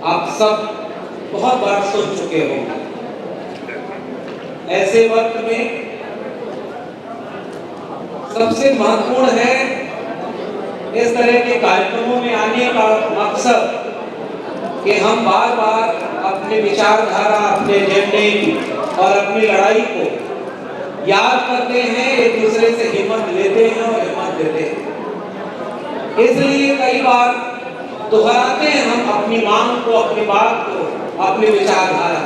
आप सब बहुत बार सुन चुके होंगे। ऐसे वक्त में सबसे महत्वपूर्ण है इस तरह के कार्यक्रमों में आने का मकसद कि हम बार बार अपने विचारधारा, अपने एजेंडे और अपनी लड़ाई को याद करते हैं, एक दूसरे से हिम्मत लेते हैं और हिम्मत देते हैं। इसलिए कई बार दोहराते हैं हम अपनी मांग को, अपनी बात को, अपनी विचारधारा।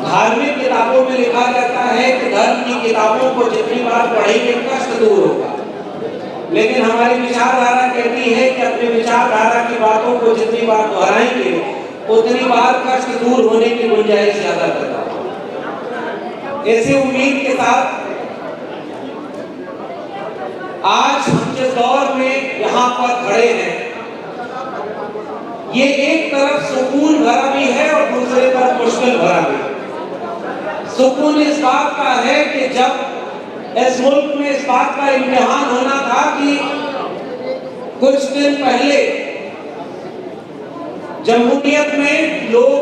धार्मिक किताबों में लिखा जाता है कि धर्म की किताबों को जितनी बार पढ़ेंगे कष्ट दूर होगा, लेकिन हमारी विचारधारा कहती है कि अपनी विचारधारा की बातों को जितनी बार दोहराएंगे उतनी बार कष्ट दूर होने की गुंजाइश ज्यादा पैदा होगी। ऐसी उम्मीद के साथ आज हम जिस दौर में यहाँ पर खड़े हैं, ये एक तरफ सुकून भरा भी है और दूसरे तरफ मुश्किल भरा भी। सुकून इस बात का है कि जब इस मुल्क में इस बात का इम्तिहान होना था कि कुछ दिन पहले जमहूरियत में लोग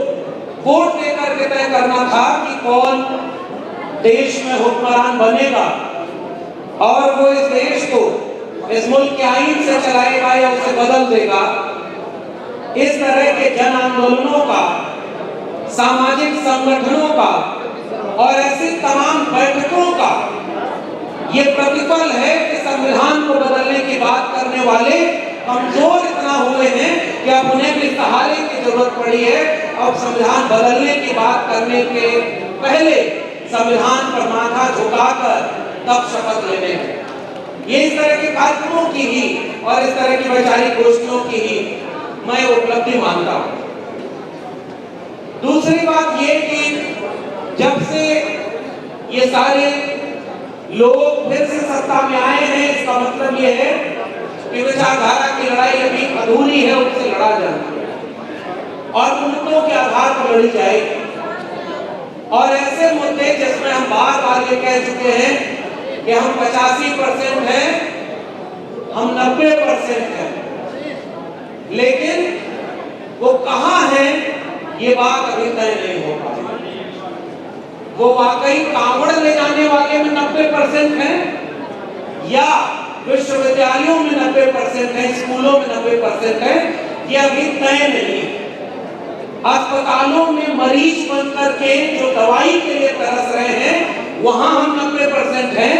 वोट देकर के तय करना था कि कौन देश में हुक्मरान बनेगा और वो इस देश को इस मुल्क के आईन से चलाएगा या उसे बदल देगा। इस तरह के जन आंदोलनों का, सामाजिक संगठनों का और ऐसी तमाम बैठकों का ये प्रतिफल है कि संविधान को बदलने की बात करने वाले कमजोर इतना हुए हैं कि अब उन्हें भी सहारे की जरूरत पड़ी है। अब संविधान बदलने की बात करने के पहले संविधान पर माथा झुकाकर तब शपथ लेने हैं। ये इस तरह के कार्यक्रमों की ही और इस तरह की वैचारिक गोष्ठियों की ही मैं उपलब्धि मानता हूं। दूसरी बात ये कि जब से ये सारे लोग फिर से सत्ता में आए हैं, इसका मतलब ये है कि विचारधारा की लड़ाई अभी अधूरी है, उससे लड़ा जाना और मुद्दों के आधार पर लड़ी जाएगी। और ऐसे मुद्दे जिसमें हम बार बार ये कह चुके हैं कि हम 85% हैं, हम 90% हैं, लेकिन वो कहां है ये बात अभी तय नहीं हो पाई। वो वाकई कांवड़ ले जाने वाले में 90% हैं या विश्वविद्यालयों में 90% हैं, स्कूलों में 90% हैं, ये अभी तय नहीं है। अस्पतालों में मरीज बन करके जो दवाई के लिए तरस रहे हैं वहां हम 90% हैं,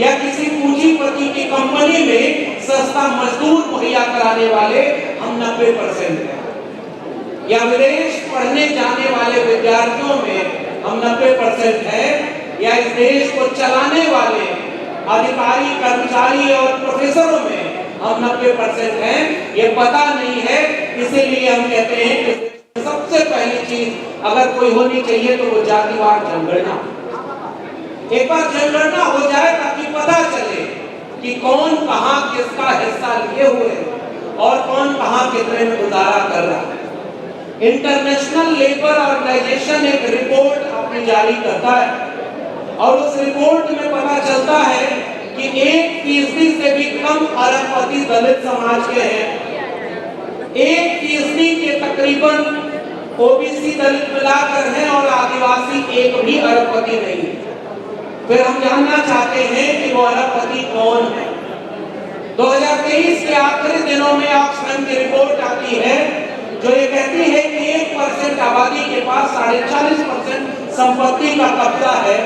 या किसी पूंजीपति की कंपनी में सस्ता मजदूर मुहैया कराने वाले हम 90% हैं, या विदेश पढ़ने जाने वाले विद्यार्थियों में हम 90% हैं, या इस देश को चलाने वाले अधिकारी, कर्मचारी और प्रोफेसरों में हम 90% हैं, ये पता नहीं है। इसीलिए हम कहते हैं कि सबसे पहली चीज अगर कोई होनी चाहिए तो वो जातिवार जनगणना। एक बार जनगणना हो जाए ताकि पता चले कि कौन कहां किसका हिस्सा लिए हुए और कौन कहां कितने में गुजारा कर रहा है। इंटरनेशनल लेबर ऑर्गेनाइजेशन एक रिपोर्ट अपनी जारी करता है और उस रिपोर्ट में पता चलता है कि 1% से भी कम अरबपति दलित समाज के हैं, 1% के तकरीबन ओबीसी दलित मिलाकर हैं और आदिवासी एक भी अरबपति नहीं है। फिर हम जानना चाहते हैं कि वो अरबपति कौन है। 2023 के आखिरी दिनों में ऑक्सफैम की रिपोर्ट आती है जो ये कहती है कि 1% आबादी के पास 40.5% संपत्ति का कब्जा है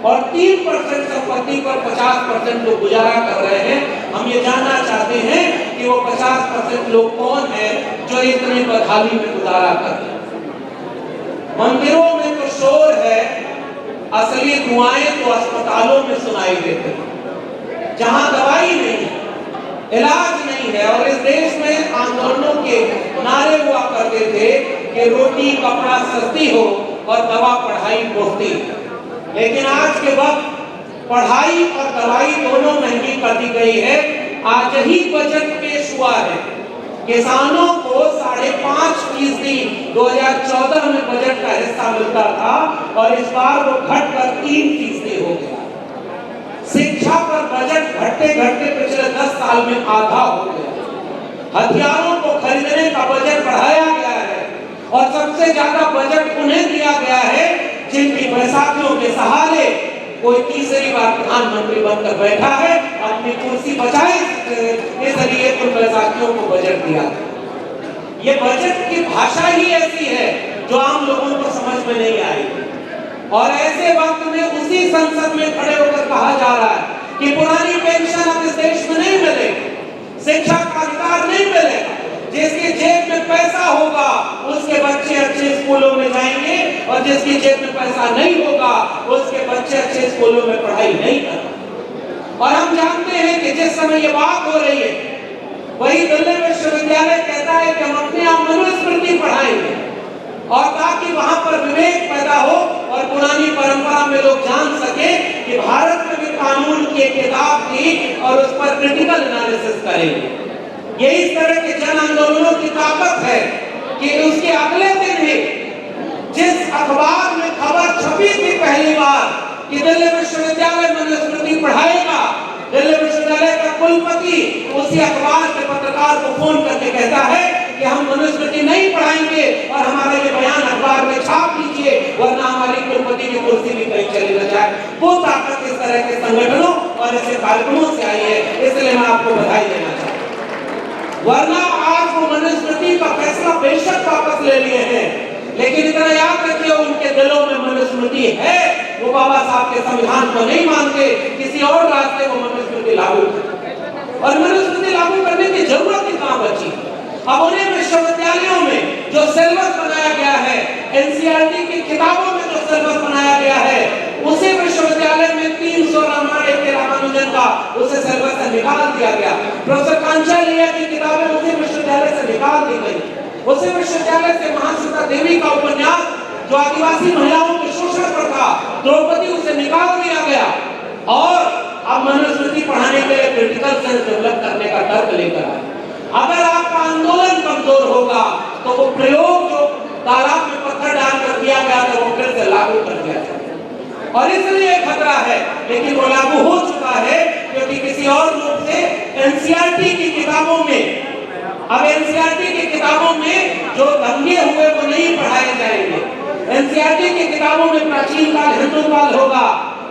और 3% संपत्ति पर 50% लोग गुजारा कर रहे हैं। हम ये जानना चाहते हैं कि वो 50% लोग कौन है जो इतनी बदहाली में गुजारा कर रहे हैं। मंदिरों में तो शोर है, असली दुआएं तो अस्पतालों में सुनाई देती हैं, जहां दवाई नहीं है, इलाज नहीं है। और इस देश में आंदोलनों के नारे हुआ करते थे कि रोटी कपड़ा सस्ती हो और दवा पढ़ाई मुफ्ती। लेकिन आज के वक्त पढ़ाई और दवाई दोनों महंगी कर दी गई है। आज ही बजट पेश हुआ है, किसानों को 5.5% 2014 में बजट का हिस्सा मिलता था और इस बार वो घटकर 3% हो गया। शिक्षा पर बजट घटते घटते पिछले 10 साल में आधा हो गया। हथियारों को खरीदने का बजट बढ़ाया गया और सबसे ज्यादा बजट उन्हें दिया गया है जिनकी बैसाखियों के सहारे कोई तीसरी बार प्रधानमंत्री बनकर बैठा है, अपनी कुर्सी बचाए, इसलिए उन बैसाखियों को बजट दिया। ये बजट की भाषा ही ऐसी है जो आम लोगों को समझ में नहीं आएगी। और ऐसे वक्त में उसी संसद में खड़े होकर कहा जा रहा है कि पुरानी पेंशन अब इस देश में नहीं मिलेगी, शिक्षा का अधिकार नहीं मिलेगा, जिसकी जेब में पैसा होगा उसके बच्चे अच्छे स्कूलों में जाएंगे और जिसकी जेब में पैसा नहीं होगा उसके बच्चे अच्छे स्कूलों में पढ़ाई नहीं करेंगे। और हम जानते हैं कि जिस समय ये बात हो रही है वही दिल्ली विश्वविद्यालय कहता है कि हम अपने आप मनुस्मृति पढ़ाएंगे और ताकि वहां पर विवेक पैदा हो और पुरानी परंपरा में लोग जान सके कि भारत में भी कानून की एक किताब थी और उस पर क्रिटिकल एनालिसिस करेंगे। ये इस तरह के जन आंदोलनों की ताकत है कि उसके अगले दिन ही जिस अखबार में खबर छपी थी पहली बार कि दिल्ली विश्वविद्यालय मनुस्मृति पढ़ाएगा, दिल्ली विश्वविद्यालय का कुलपति उसी अखबार के पत्रकार को फोन करके कहता है कि हम मनुस्मृति नहीं पढ़ाएंगे और हमारा ये बयान अखबार में छाप लीजिए वरना हमारी कुलपति की कुर्सी भी कहीं चली न जाए। वो ताकत इस तरह के संगठनों और ऐसे कार्यक्रमों से आई है, इसलिए मैं आपको बधाई देना चाहता हूं। वरना आज वो मनुस्मृति का फैसला बेशक वापस ले लिए हैं, लेकिन इतना याद रखिए उनके दिलों में मनुस्मृति है, वो बाबा साहब के संविधान को नहीं मानते, किसी और रास्ते को मनुस्मृति लागू करते और मनुस्मृति लागू करने की जरूरत ही कहां बची। अब उन्हें विश्वविद्यालयों में जो सिलेबस बनाया गया है, एनसीईआरटी की किताबों में जो सिलेबस बनाया गया है, उसे विश्वविद्यालय में 300 रामायण के रामानुजन का उसे सिलेबस से निकाल दिया गया। प्रोफेसर कांचालिया की किताबें उसे विश्वविद्यालय से निकाल दी गई। उसे विश्वविद्यालय से महासीता देवी का उपन्यास जो आदिवासी महिलाओं के शोषण पर था, द्रौपदी, उसे निकाल दिया गया और अब मनुस्मृति पढ़ाने के लिए क्रिटिकल सेंस डेवलप करने का तर्क लेकर आए। अगर आपका आंदोलन कमजोर होगा तो वो प्रयोग जो तालाब में पत्थर डालकर किया गया था वो फिर से लागू कर दिया जाए और इसलिए खतरा है, लेकिन वो लागू हो चुका है क्योंकि किसी और रूप से एनसीईआरटी की किताबों में, अब एनसीईआरटी की किताबों में जो दंगे हुए वो नहीं पढ़ाए जाएंगे। एनसीईआरटी की किताबों में प्राचीन काल हिंदू काल होगा,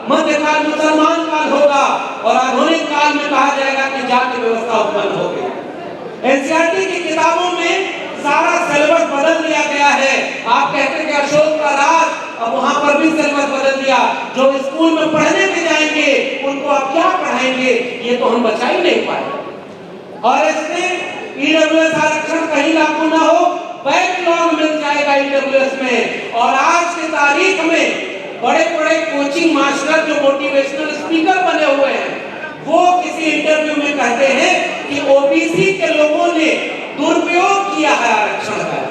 मध्यकाल मुसलमान काल होगा और आधुनिक काल में कहा जाएगा कि जाति व्यवस्था उत्पन्न हो गई। एनसीईआरटी की किताबों में सारा सिलेबस बदल दिया गया है। आप कहते हैं अशोक का राज, अब वहां पर भी सिलेबस बदल दिया। जो स्कूल में पढ़ने भी जाएंगे उनको आप क्या पढ़ाएंगे, ये तो हम बचा ही नहीं पाए। और इसमें ईडब्ल्यूएस आरक्षण कहीं लागू ना हो, बैकलॉग मिल जाएगा ईडब्ल्यूएस में। और आज की तारीख में बड़े बड़े कोचिंग मास्टर जो मोटिवेशनल स्पीकर बने हुए हैं वो किसी इंटरव्यू में कहते हैं कि ओबीसी के लोगों ने दुरुपयोग किया है आरक्षण का,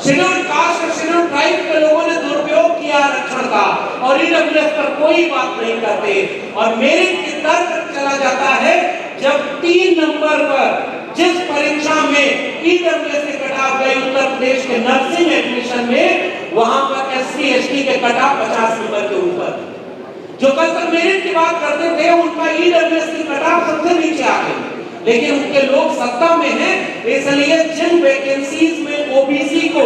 शेड्यूल्ड कास्ट और शेड्यूल्ड ट्राइब के लोगों ने दुरुपयोग किया आरक्षण का और ईडब्ल्यूएस पर कोई बात नहीं करते। और मेरिट की तर्क चला जाता है जब 3 नंबर पर जिस परीक्षा में ईडब्ल्यूएस के कटाव गए उत्तर प्रदेश के नर्सिंग एडमिशन में, वहां पर एससी एसटी के कटाव 50 नंबर के ऊपर। जो कल तक मेरिट की बात करते थे उनका ईडब्ल्यूएस की कटाव सबसे नीचे आ गई, लेकिन उनके लोग सत्ता में हैं, इसलिए जिन वैकेंसीज में ओबीसी को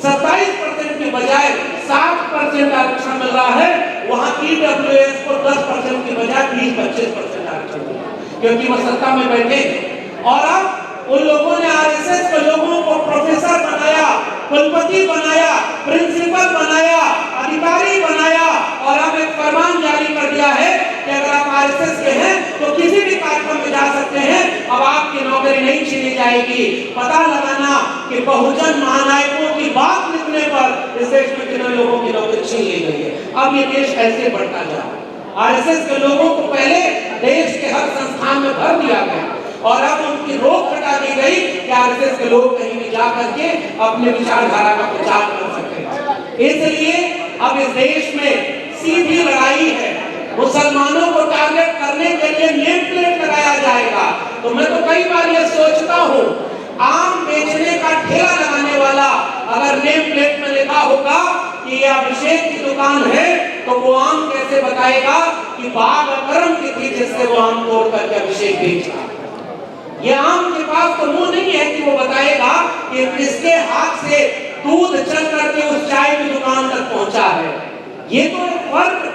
27% के बजाय 60% आरक्षण मिल रहा है, वहां ईडब्ल्यूएस को 10% के बजाय 20-25% आरक्षण मिला, क्योंकि वो सत्ता में बैठे। और अब उन लोगों ने आरएसएस के लोगों को प्रोफेसर बनाया, कुलपति बनाया, प्रिंसिपल बनाया, अधिकारी बनाया और अब एक फरमान जारी कर दिया है कि अगर आप आरएसएस के हैं तो किसी भी कार्यक्रम में जा सकते हैं, अब आपकी नौकरी नहीं छीनी जाएगी। पता लगाना कि बहुजन महानायकों की बात लिखने पर इस देश में कितने लोगों की नौकरी छीन ली गई है। अब ये देश ऐसे बढ़ता जा रहा है। आरएसएस के लोगों को पहले देश के हर संस्थान में भर दिया गया और अब उनकी रोक हटा दी गई कि आरएसएस के लोग कहीं भी जा करके अपने विचारधारा का प्रचार कर सके। इसलिए अब इस देश में सीधी लड़ाई है। मुसलमानों को टारगेट करने के लिए नेम प्लेट लगाया जाएगा। तो मैं तो कई बार ये सोचता हूँ, आम बेचने का ठेला लगाने वाला अगर नेम प्लेट में लिखा होगा कि यह अभिषेक की दुकान है, तो वो आम कैसे बताएगा कि बाग अकरम की थी जिससे वो आम तोड़ करके अभिषेक बेचा। ये आम के पास तो मुंह नहीं है कि वो बताएगा कि किसके हाथ से दूध चल करके उस चाय की दुकान तक पहुंचा है। ये तो फर्क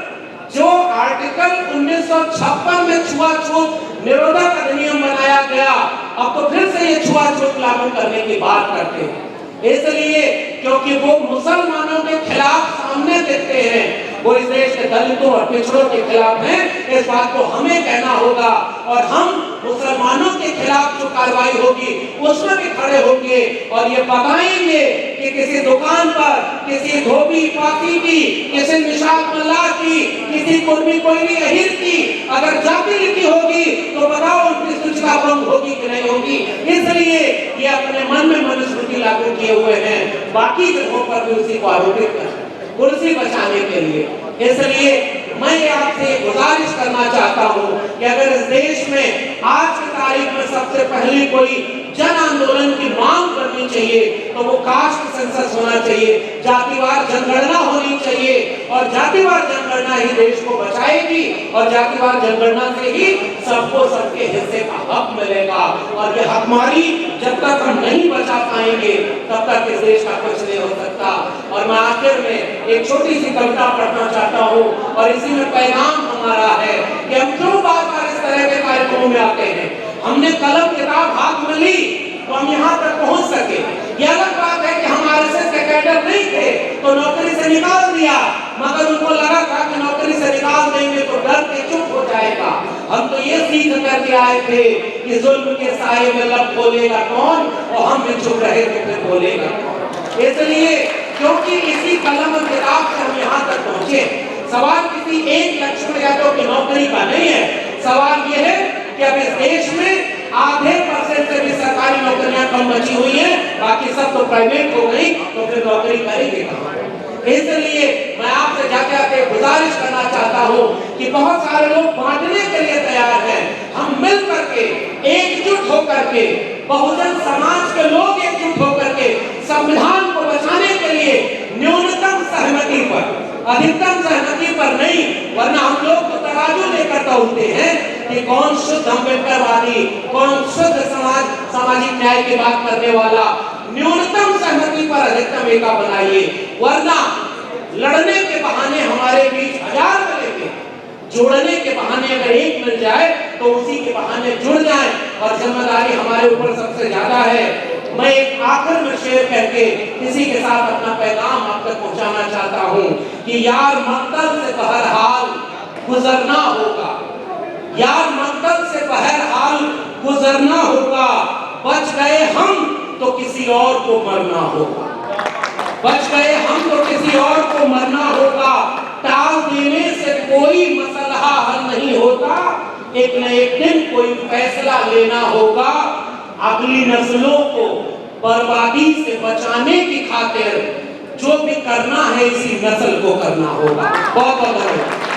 जो आर्टिकल 1956 में छुआछूत निरोधक अधिनियम बनाया गया, अब तो फिर से ये छुआछूत लागू करने की बात करते हैं। इसलिए क्योंकि वो मुसलमानों के खिलाफ सामने देखते हैं, वो इस देश के दलितों और पिछड़ों के खिलाफ हैं। इस बात को हमें कहना होगा और हम मुसलमानों के खिलाफ जो कार्रवाई होगी उसमें भी खड़े होंगे और ये बताएंगे कि किसी दुकान पर किसी धोबी पासी की, किसी निशात मल्लाह की, किसी कुर्मी कोयली अहीर की अगर जाति लिखी होगी तो बताओ उनकी सूचना भंग होगी कि नहीं होगी। इसलिए ये अपने मन में मनुस्मृति लागू किए हुए हैं, बाकी जगहों पर भी उसी को आरोपित कर कुर्सी बचाने के लिए। इसलिए मैं आपसे गुजारिश करना चाहता हूं कि अगर इस देश में आज की तारीख में सबसे पहले कोई जन आंदोलन की मांग करनी चाहिए तो वो कास्ट सेंसस होना चाहिए, जातिवार जनगणना होनी चाहिए और जातिवार जनगणना ही देश को बचाएगी और जातिवार जनगणना से ही सबको सबके हिस्से का हक मिलेगा। और ये हकमारी जब तक हम नहीं बचा पाएंगे तब तक इस देश का कुछ नहीं हो सकता। और मैं आखिर में एक छोटी सी कविता पढ़ना चाहता हूँ और इसी में पैगाम हमारा है कि हम क्यों बार-बार इस तरह के कार्यक्रमों में आते हैं। हमने कलम किताब हाथ में ली तो हम यहाँ तक पहुँच सके। ये अलग बात है कि हम आरएसएस के कैडर नहीं थे तो नौकरी से निकाल दिया, मगर उनको लगा था कि नौकरी से निकाल देंगे तो डर के चुप हो जाएगा। हम तो ये सीख करके आए थे कि जुल्म के साये में लब बोलेगा कौन, और हम भी चुप रहे तो फिर बोलेगा कौन। इसलिए क्योंकि इसी कलम और किताब से हम यहाँ तक पहुँचे। सवाल किसी एक लक्ष्मण यादव की नौकरी का नहीं है, सवाल ये है कि अब इस देश में आधे % से भी सरकारी नौकरियां कम बची हुई हैं, बाकी सब तो प्राइवेट हो गई, तो फिर नौकरी करेंगे कहाँ। इसलिए मैं आपसे जाते आते गुजारिश करना चाहता हूँ कि बहुत सारे लोग बांटने के लिए तैयार हैं, हम मिल करके एकजुट होकर के बहुजन समाज के लोग एकजुट होकर के संविधान को बचाने के लिए न्यूनतम सहमति पर, अधिकतम सहमति पर नहीं, वरना हम लोग तो तराजू लेकर तौलते हैं कि कौन शुद्ध अम्बेडकरवादी, कौन शुद्ध सामाजिक न्याय की बात करने वाला। न्यूनतम सहमति पर अधिकतम एका बनाइए, वरना लड़ने के बहाने हमारे बीच 1000 मिलेंगे, जोड़ने के बहाने अगर एक मिल जाए तो उसी के बहाने जुड़ जाए और जिम्मेदारी हमारे ऊपर सबसे ज्यादा है। मैं एक आखिर में शेर करके इसी के साथ अपना पैगाम आप तक पहुंचाना चाहता हूं कि यार मकतल से बहरहाल गुजरना होगा, यार मकतल से बहरहाल गुजरना होगा, बच गए हम तो किसी और को मरना होगा, बच गए हम तो किसी और को मरना होगा। टाल देने से कोई मसला हल नहीं होता, एक न एक दिन कोई फैसला लेना होगा। अगली नस्लों को बर्बादी से बचाने की खातिर जो भी करना है इसी नस्ल को करना होगा। बहुत बहुत धन्यवाद।